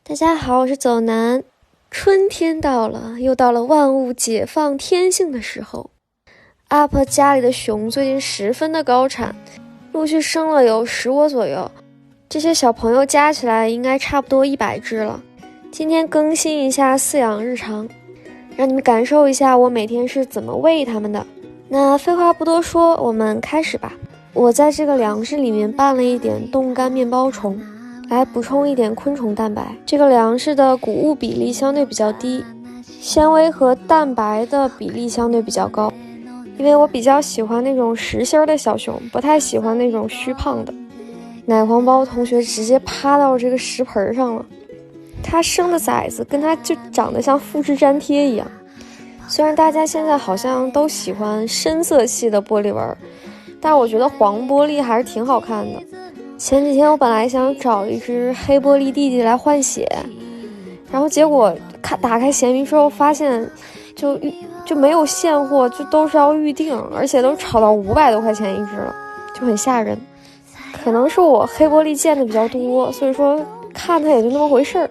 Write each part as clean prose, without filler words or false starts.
大家好，我是走南。春天到了，又到了万物解放天性的时候。UP 家里的熊最近十分的高产，陆续生了有10窝左右。这些小朋友加起来应该差不多100只了。今天更新一下饲养日常，让你们感受一下我每天是怎么喂它们的。那废话不多说，我们开始吧。我在这个粮食里面拌了一点冻干面包虫，来补充一点昆虫蛋白。这个粮食的谷物比例相对比较低，纤维和蛋白的比例相对比较高，因为我比较喜欢那种实心的小熊，不太喜欢那种虚胖的。奶黄包同学直接趴到这个食盆上了，他生的崽子跟他就长得像复制粘贴一样。虽然大家现在好像都喜欢深色系的玻璃纹，但我觉得黄玻璃还是挺好看的。前几天我本来想找一只黑玻璃弟弟来换血，然后结果打开闲鱼之后发现就没有现货，就都是要预定，而且都炒到500多块钱一只了，就很吓人。可能是我黑玻璃见的比较多，所以说看它也就那么回事儿。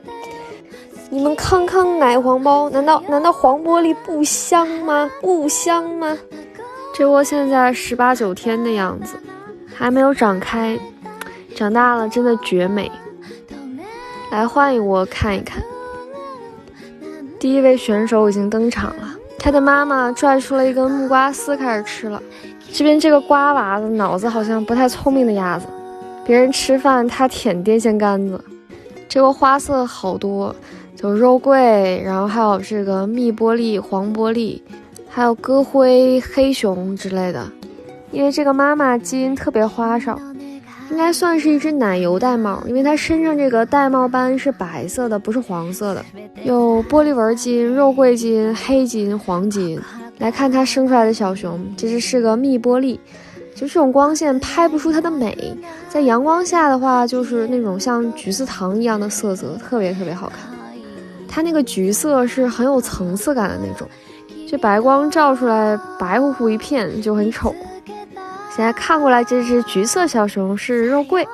你们康康奶黄包，难道黄玻璃不香吗？不香吗？这窝现在18、19天的样子，还没有长开，长大了真的绝美。来换一窝看一看。第一位选手已经登场了，他的妈妈拽出了一根木瓜丝开始吃了。这边这个瓜娃子脑子好像不太聪明的鸭子，别人吃饭他舔电线杆子。这窝花色好多，有肉桂，然后还有这个蜜玻璃、黄玻璃，还有鸽灰、黑熊之类的。因为这个妈妈基因特别花哨，应该算是一只奶油玳瑁，因为它身上这个玳瑁斑是白色的，不是黄色的。有玻璃纹基因、肉桂基因、黑基因、黄基因。来看它生出来的小熊，这是个蜜玻璃，就这种光线拍不出它的美，在阳光下的话就是那种像橘子糖一样的色泽，特别特别好看。它那个橘色是很有层次感的那种，这白光照出来白乎乎一片就很丑。现在看过来，这只橘色小熊是肉桂，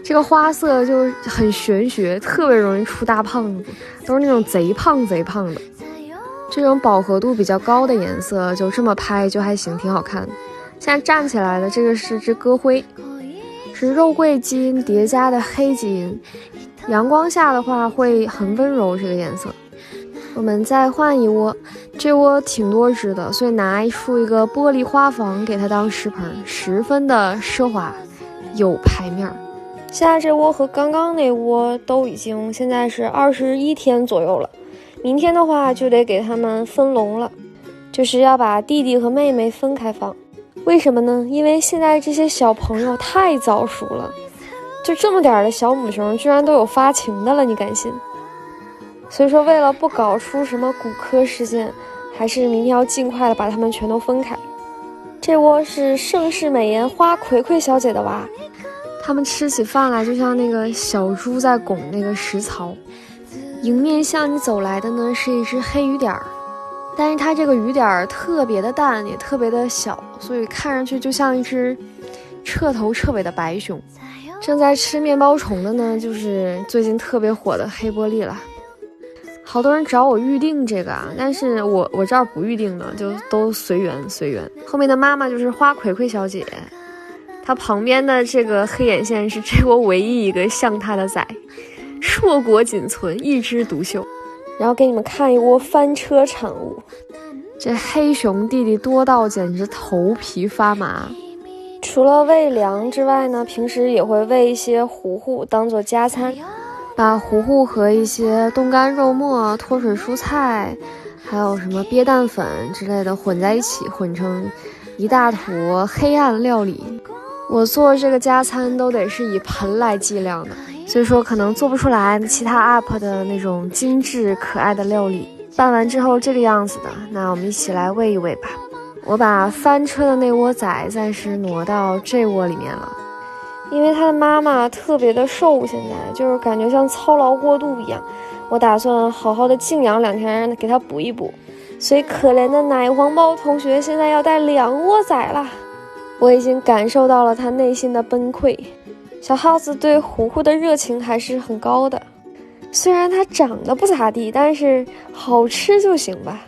这个花色就很玄学，特别容易出大胖子，都是那种贼胖贼胖的。这种饱和度比较高的颜色就这么拍就还行，挺好看的。现在站起来的这个是只鸽灰，是肉桂基因叠加的黑基因，阳光下的话会很温柔这个颜色。我们再换一窝，这窝挺多只的，所以拿出一个玻璃花房给它当食盆，十分的奢华有排面。现在这窝和刚刚那窝都已经现在是21天左右了，明天的话就得给他们分笼了，就是要把弟弟和妹妹分开放。为什么呢？因为现在这些小朋友太早熟了，就这么点的小母熊居然都有发情的了，你敢信？所以说为了不搞出什么骨科事件，还是明天要尽快的把它们全都分开。这窝是盛世美颜花葵葵小姐的娃，他们吃起饭来就像那个小猪在拱那个食槽。迎面向你走来的呢是一只黑雨点儿，但是它这个雨点儿特别的淡，也特别的小，所以看上去就像一只彻头彻尾的白熊。正在吃面包虫的呢，就是最近特别火的黑玻璃了。好多人找我预定这个啊，但是我这儿不预定的，就都随缘。后面的妈妈就是花葵葵小姐，她旁边的这个黑眼线是这窝唯一一个像她的崽，硕果仅存，一枝独秀。然后给你们看一窝翻车产物，这黑熊弟弟多到简直头皮发麻。除了喂粮之外呢，平时也会喂一些糊糊当做加餐，把糊糊和一些冻干肉末、脱水蔬菜还有什么鳖蛋粉之类的混在一起，混成一大坨黑暗料理。我做这个加餐都得是以盆来计量的，所以说可能做不出来其他 UP 的那种精致可爱的料理。拌完之后这个样子的，那我们一起来喂一喂吧。我把翻车的那窝崽暂时挪到这窝里面了，因为他的妈妈特别的瘦，现在就是感觉像操劳过度一样，我打算好好的静养2天，让他给他补一补。所以可怜的奶黄包同学现在要带2窝崽了，我已经感受到了他内心的崩溃。小耗子对糊糊的热情还是很高的。虽然它长得不咋地，但是好吃就行吧。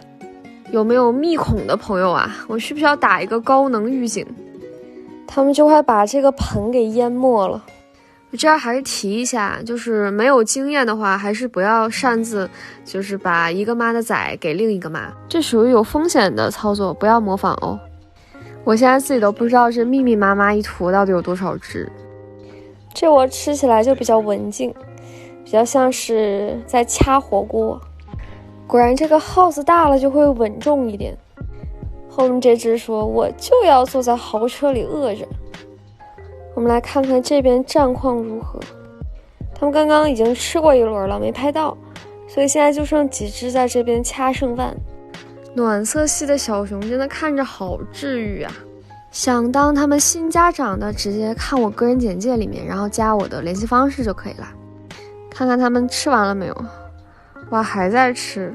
有没有密孔的朋友啊？我需不需要打一个高能预警？他们就快把这个盆给淹没了。我这儿还是提一下，就是没有经验的话，还是不要擅自就是把一个妈的崽给另一个妈，这属于有风险的操作，不要模仿哦。我现在自己都不知道这密密麻麻一坨到底有多少只。这我吃起来就比较文静，比较像是在掐火锅。果然这个耗子大了就会稳重一点。后面这只说我就要坐在豪车里饿着。我们来看看这边战况如何。他们刚刚已经吃过一轮了，没拍到，所以现在就剩几只在这边掐剩饭。暖色系的小熊真的看着好治愈啊！想当他们新家长的，直接看我个人简介里面，然后加我的联系方式就可以了。看看他们吃完了没有？哇，还在吃，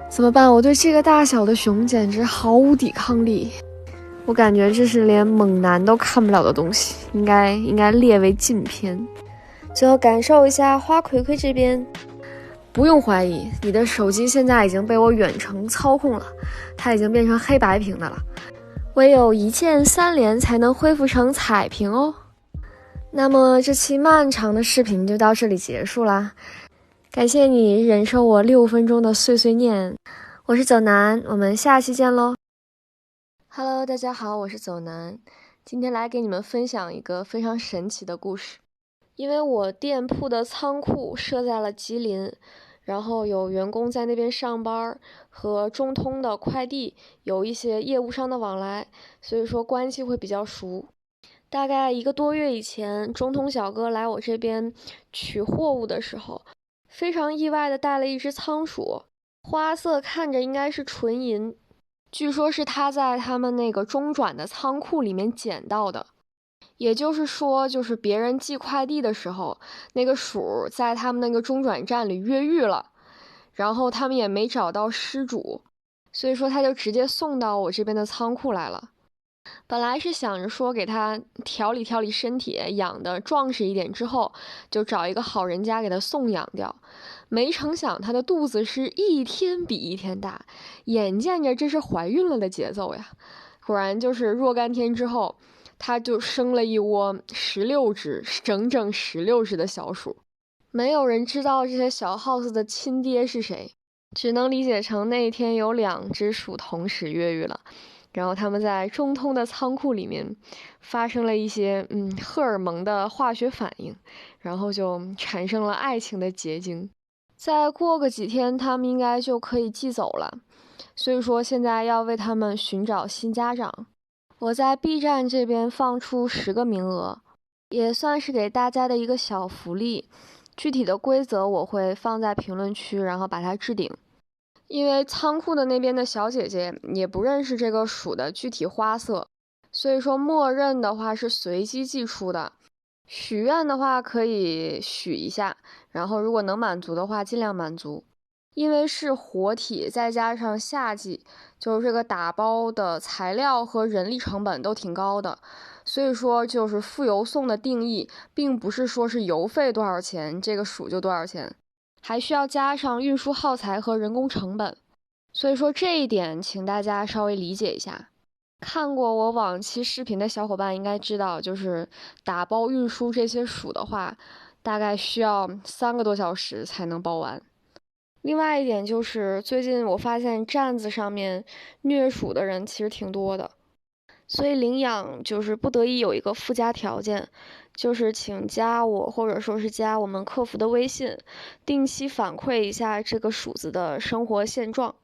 怎么办？我对这个大小的熊简直毫无抵抗力。我感觉这是连猛男都看不了的东西，应该列为禁片。最后感受一下花葵葵这边，不用怀疑，你的手机现在已经被我远程操控了，它已经变成黑白屏的了，唯有一键3连才能恢复成彩屏哦。那么这期漫长的视频就到这里结束啦，感谢你忍受我6分钟的碎碎念，我是走南，我们下期见喽。Hello， 大家好，我是走南，今天来给你们分享一个非常神奇的故事。因为我店铺的仓库设在了吉林，然后有员工在那边上班，和中通的快递有一些业务上的往来，所以说关系会比较熟。大概1个多月以前，中通小哥来我这边取货物的时候，非常意外的带了一只仓鼠，花色看着应该是纯银，据说是他在他们那个中转的仓库里面捡到的。也就是说，就是别人寄快递的时候，那个鼠在他们那个中转站里越狱了，然后他们也没找到失主，所以说他就直接送到我这边的仓库来了。本来是想着说给他调理调理身体，养的壮实一点之后，就找一个好人家给他送养掉。没成想他的肚子是一天比一天大，眼见着这是怀孕了的节奏呀。果然就是若干天之后，他就生了一窝16只，整整16只的小鼠。没有人知道这些小 house 的亲爹是谁，只能理解成那天有2只鼠同时越狱了，然后他们在中通的仓库里面发生了一些荷尔蒙的化学反应，然后就产生了爱情的结晶。再过个几天他们应该就可以寄走了，所以说现在要为他们寻找新家长。我在 B 站这边放出10个名额，也算是给大家的一个小福利。具体的规则我会放在评论区，然后把它置顶。因为仓库的那边的小姐姐也不认识这个鼠的具体花色，所以说默认的话是随机寄出的。许愿的话可以许一下，然后如果能满足的话尽量满足。因为是活体，再加上夏季，就是这个打包的材料和人力成本都挺高的，所以说就是附邮送的定义，并不是说是邮费多少钱，这个鼠就多少钱，还需要加上运输耗材和人工成本，所以说这一点请大家稍微理解一下。看过我往期视频的小伙伴应该知道，就是打包运输这些鼠的话，大概需要3个多小时才能包完。另外一点就是，最近我发现站子上面虐鼠的人其实挺多的，所以领养就是不得已有一个附加条件，就是请加我或者说是加我们客服的微信，定期反馈一下这个鼠子的生活现状。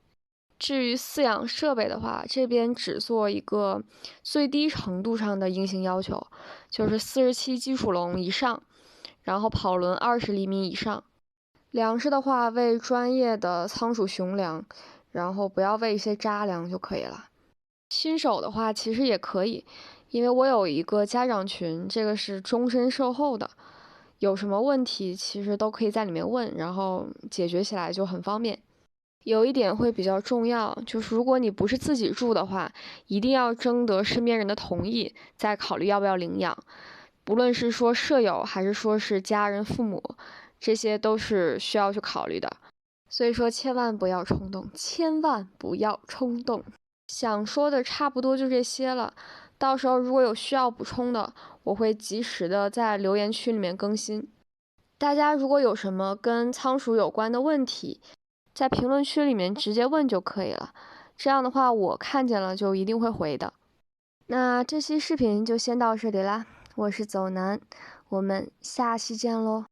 至于饲养设备的话，这边只做一个最低程度上的硬性要求，就是47基础笼以上，然后跑轮20厘米以上。粮食的话，喂专业的仓鼠熊粮，然后不要喂一些杂粮就可以了。新手的话其实也可以，因为我有一个家长群，这个是终身售后的，有什么问题其实都可以在里面问，然后解决起来就很方便。有一点会比较重要，就是如果你不是自己住的话，一定要征得身边人的同意，再考虑要不要领养。不论是说舍友还是说是家人父母，这些都是需要去考虑的。所以说千万不要冲动，千万不要冲动。想说的差不多就这些了，到时候如果有需要补充的，我会及时的在留言区里面更新。大家如果有什么跟仓鼠有关的问题，在评论区里面直接问就可以了，这样的话我看见了就一定会回的。那这期视频就先到这里啦，我是走南，我们下期见喽。